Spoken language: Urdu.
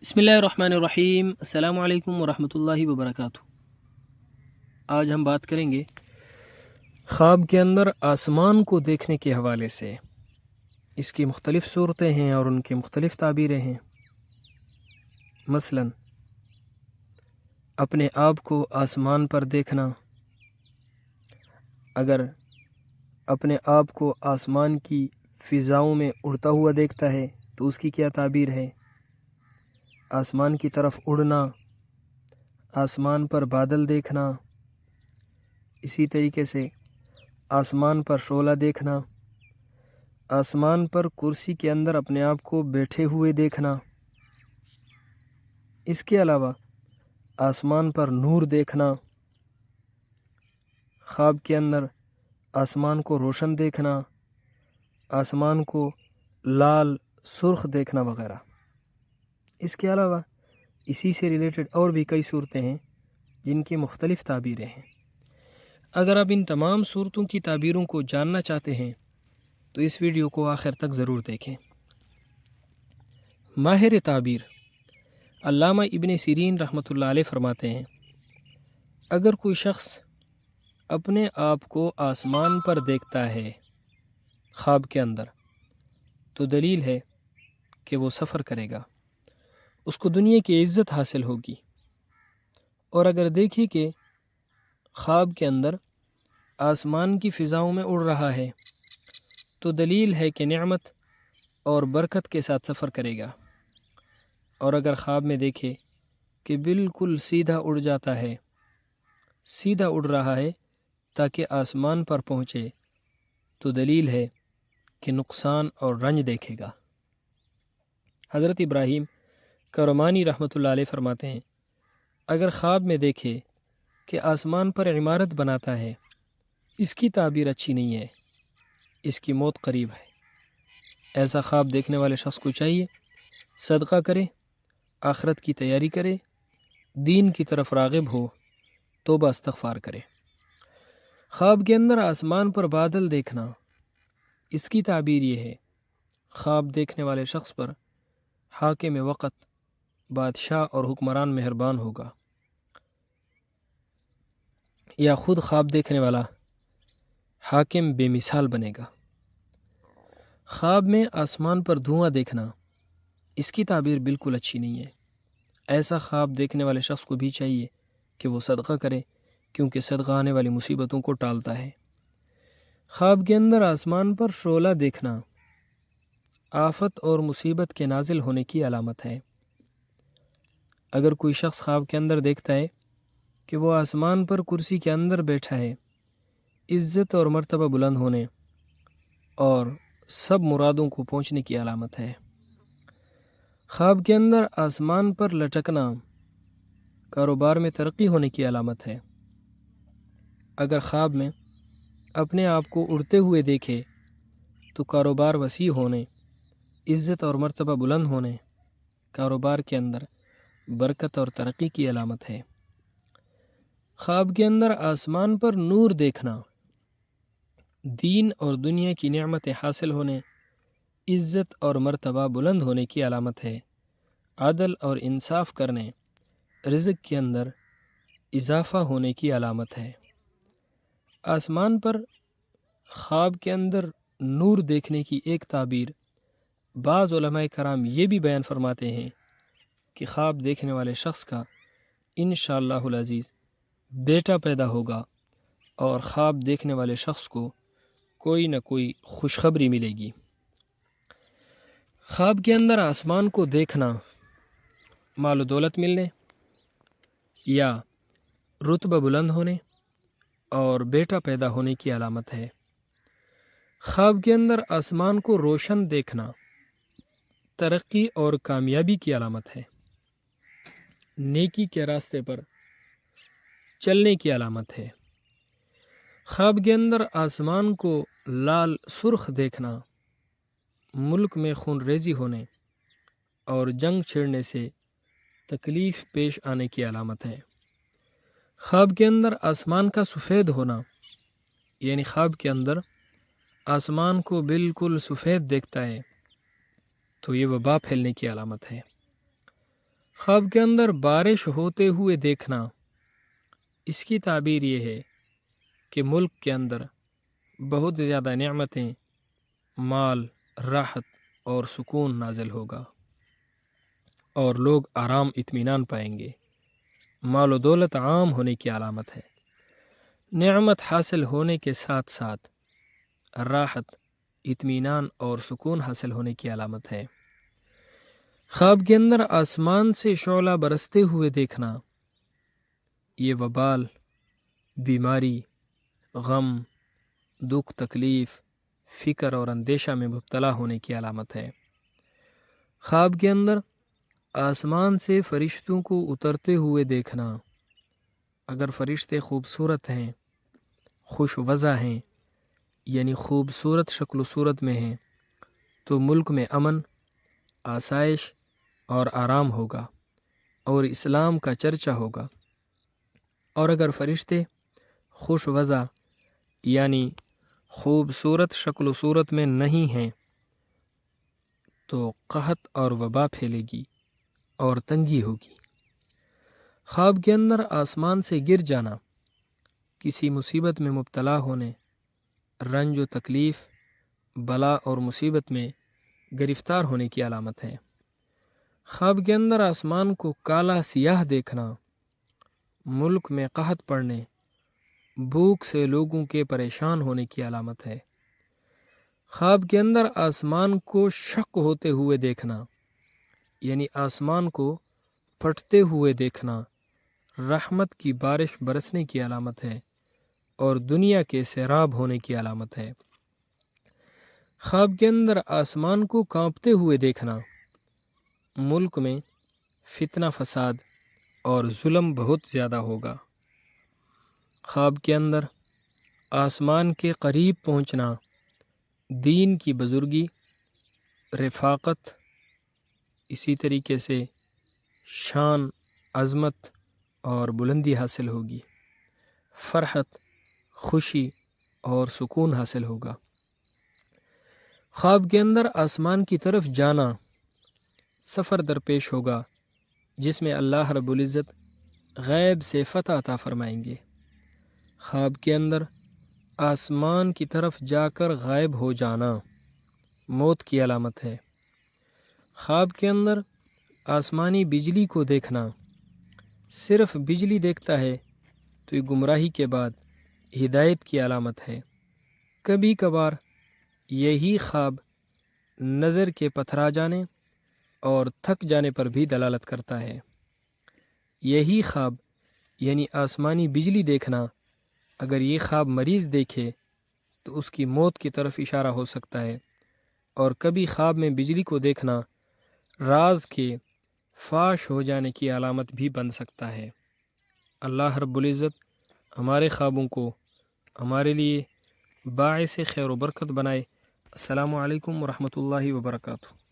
بسم اللہ الرحمن الرحیم۔ السلام علیکم ورحمۃ اللہ وبرکاتہ۔ آج ہم بات کریں گے خواب کے اندر آسمان کو دیکھنے کے حوالے سے۔ اس کی مختلف صورتیں ہیں اور ان کی مختلف تعبیریں ہیں۔ مثلا اپنے آپ کو آسمان پر دیکھنا، اگر اپنے آپ کو آسمان کی فضاؤں میں اڑتا ہوا دیکھتا ہے تو اس کی کیا تعبیر ہے؟ آسمان کی طرف اڑنا، آسمان پر بادل دیکھنا، اسی طریقے سے آسمان پر شعلہ دیکھنا، آسمان پر کرسی کے اندر اپنے آپ کو بیٹھے ہوئے دیکھنا، اس کے علاوہ آسمان پر نور دیکھنا، خواب کے اندر آسمان کو روشن دیکھنا، آسمان کو لال سرخ دیکھنا وغیرہ۔ اس کے علاوہ اسی سے ریلیٹڈ اور بھی کئی صورتیں ہیں جن کی مختلف تعبیریں ہیں۔ اگر آپ ان تمام صورتوں کی تعبیروں کو جاننا چاہتے ہیں تو اس ویڈیو کو آخر تک ضرور دیکھیں۔ ماہر تعبیر علامہ ابن سیرین رحمۃ اللہ علیہ فرماتے ہیں، اگر کوئی شخص اپنے آپ کو آسمان پر دیکھتا ہے خواب کے اندر تو دلیل ہے کہ وہ سفر کرے گا، اس کو دنیا کی عزت حاصل ہوگی۔ اور اگر دیکھیں کہ خواب کے اندر آسمان کی فضاؤں میں اڑ رہا ہے تو دلیل ہے کہ نعمت اور برکت کے ساتھ سفر کرے گا۔ اور اگر خواب میں دیکھے کہ بالکل سیدھا اڑ جاتا ہے، سیدھا اڑ رہا ہے تاکہ آسمان پر پہنچے، تو دلیل ہے کہ نقصان اور رنج دیکھے گا۔ حضرت ابراہیم کرمانی رحمۃ اللہ علیہ فرماتے ہیں، اگر خواب میں دیکھے کہ آسمان پر عمارت بناتا ہے، اس کی تعبیر اچھی نہیں ہے، اس کی موت قریب ہے۔ ایسا خواب دیکھنے والے شخص کو چاہیے صدقہ کرے، آخرت کی تیاری کرے، دین کی طرف راغب ہو، توبہ استغفار کرے۔ خواب کے اندر آسمان پر بادل دیکھنا، اس کی تعبیر یہ ہے، خواب دیکھنے والے شخص پر حاکم وقت، بادشاہ اور حکمران مہربان ہوگا، یا خود خواب دیکھنے والا حاکم بے مثال بنے گا۔ خواب میں آسمان پر دھواں دیکھنا، اس کی تعبیر بالکل اچھی نہیں ہے۔ ایسا خواب دیکھنے والے شخص کو بھی چاہیے کہ وہ صدقہ کرے، کیونکہ صدقہ آنے والی مصیبتوں کو ٹالتا ہے۔ خواب کے اندر آسمان پر شعلہ دیکھنا آفت اور مصیبت کے نازل ہونے کی علامت ہے۔ اگر کوئی شخص خواب کے اندر دیکھتا ہے کہ وہ آسمان پر کرسی کے اندر بیٹھا ہے، عزت اور مرتبہ بلند ہونے اور سب مرادوں کو پہنچنے کی علامت ہے۔ خواب کے اندر آسمان پر لٹکنا کاروبار میں ترقی ہونے کی علامت ہے۔ اگر خواب میں اپنے آپ کو اڑتے ہوئے دیکھے تو کاروبار وسیع ہونے، عزت اور مرتبہ بلند ہونے، کاروبار کے اندر برکت اور ترقی کی علامت ہے۔ خواب کے اندر آسمان پر نور دیکھنا دین اور دنیا کی نعمت حاصل ہونے، عزت اور مرتبہ بلند ہونے کی علامت ہے۔ عدل اور انصاف کرنے، رزق کے اندر اضافہ ہونے کی علامت ہے۔ آسمان پر خواب کے اندر نور دیکھنے کی ایک تعبیر بعض علماء کرام یہ بھی بیان فرماتے ہیں کہ خواب دیکھنے والے شخص کا انشاءاللہ العزیز بیٹا پیدا ہوگا، اور خواب دیکھنے والے شخص کو کوئی نہ کوئی خوشخبری ملے گی۔ خواب کے اندر آسمان کو دیکھنا مال و دولت ملنے یا رتبہ بلند ہونے اور بیٹا پیدا ہونے کی علامت ہے۔ خواب کے اندر آسمان کو روشن دیکھنا ترقی اور کامیابی کی علامت ہے، نیکی کے راستے پر چلنے کی علامت ہے۔ خواب کے اندر آسمان کو لال سرخ دیکھنا ملک میں خون ریزی ہونے اور جنگ چھڑنے سے تکلیف پیش آنے کی علامت ہے۔ خواب کے اندر آسمان کا سفید ہونا، یعنی خواب کے اندر آسمان کو بالکل سفید دیکھتا ہے تو یہ وبا پھیلنے کی علامت ہے۔ خواب کے اندر بارش ہوتے ہوئے دیکھنا، اس کی تعبیر یہ ہے کہ ملک کے اندر بہت زیادہ نعمتیں، مال، راحت اور سکون نازل ہوگا اور لوگ آرام اطمینان پائیں گے۔ مال و دولت عام ہونے کی علامت ہے۔ نعمت حاصل ہونے کے ساتھ ساتھ راحت، اطمینان اور سکون حاصل ہونے کی علامت ہے۔ خواب کے اندر آسمان سے شعلہ برستے ہوئے دیکھنا، یہ وبال، بیماری، غم، دکھ، تکلیف، فکر اور اندیشہ میں مبتلا ہونے کی علامت ہے۔ خواب کے اندر آسمان سے فرشتوں کو اترتے ہوئے دیکھنا، اگر فرشتے خوبصورت ہیں، خوش وضع ہیں، یعنی خوبصورت شکل و صورت میں ہیں، تو ملک میں امن، آسائش اور آرام ہوگا اور اسلام کا چرچا ہوگا۔ اور اگر فرشتے خوش وضع یعنی خوبصورت شکل و صورت میں نہیں ہیں تو قحط اور وبا پھیلے گی اور تنگی ہوگی۔ خواب کے اندر آسمان سے گر جانا، کسی مصیبت میں مبتلا ہونے، رنج و تکلیف، بلا اور مصیبت میں گرفتار ہونے کی علامت ہے۔ خواب کے اندر آسمان کو کالا سیاہ دیکھنا، ملک میں قحط پڑنے، بھوک سے لوگوں کے پریشان ہونے کی علامت ہے۔ خواب کے اندر آسمان کو شق ہوتے ہوئے دیکھنا، یعنی آسمان کو پھٹتے ہوئے دیکھنا، رحمت کی بارش برسنے کی علامت ہے اور دنیا کے سیراب ہونے کی علامت ہے۔ خواب کے اندر آسمان کو کانپتے ہوئے دیکھنا، ملک میں فتنہ فساد اور ظلم بہت زیادہ ہوگا۔ خواب کے اندر آسمان کے قریب پہنچنا، دین کی بزرگی، رفاقت، اسی طریقے سے شان، عظمت اور بلندی حاصل ہوگی، فرحت، خوشی اور سکون حاصل ہوگا۔ خواب کے اندر آسمان کی طرف جانا، سفر درپیش ہوگا جس میں اللہ رب العزت غیب سے فتح عطا فرمائیں گے۔ خواب کے اندر آسمان کی طرف جا کر غائب ہو جانا موت کی علامت ہے۔ خواب کے اندر آسمانی بجلی کو دیکھنا، صرف بجلی دیکھتا ہے تو یہ گمراہی کے بعد ہدایت کی علامت ہے۔ کبھی کبھار یہی خواب نظر کے پتھرا جانے اور تھک جانے پر بھی دلالت کرتا ہے۔ یہی خواب یعنی آسمانی بجلی دیکھنا، اگر یہ خواب مریض دیکھے تو اس کی موت کی طرف اشارہ ہو سکتا ہے، اور کبھی خواب میں بجلی کو دیکھنا راز کے فاش ہو جانے کی علامت بھی بن سکتا ہے۔ اللہ رب العزت ہمارے خوابوں کو ہمارے لیے باعث خیر و برکت بنائے۔ السلام علیکم ورحمۃ اللہ وبرکاتہ۔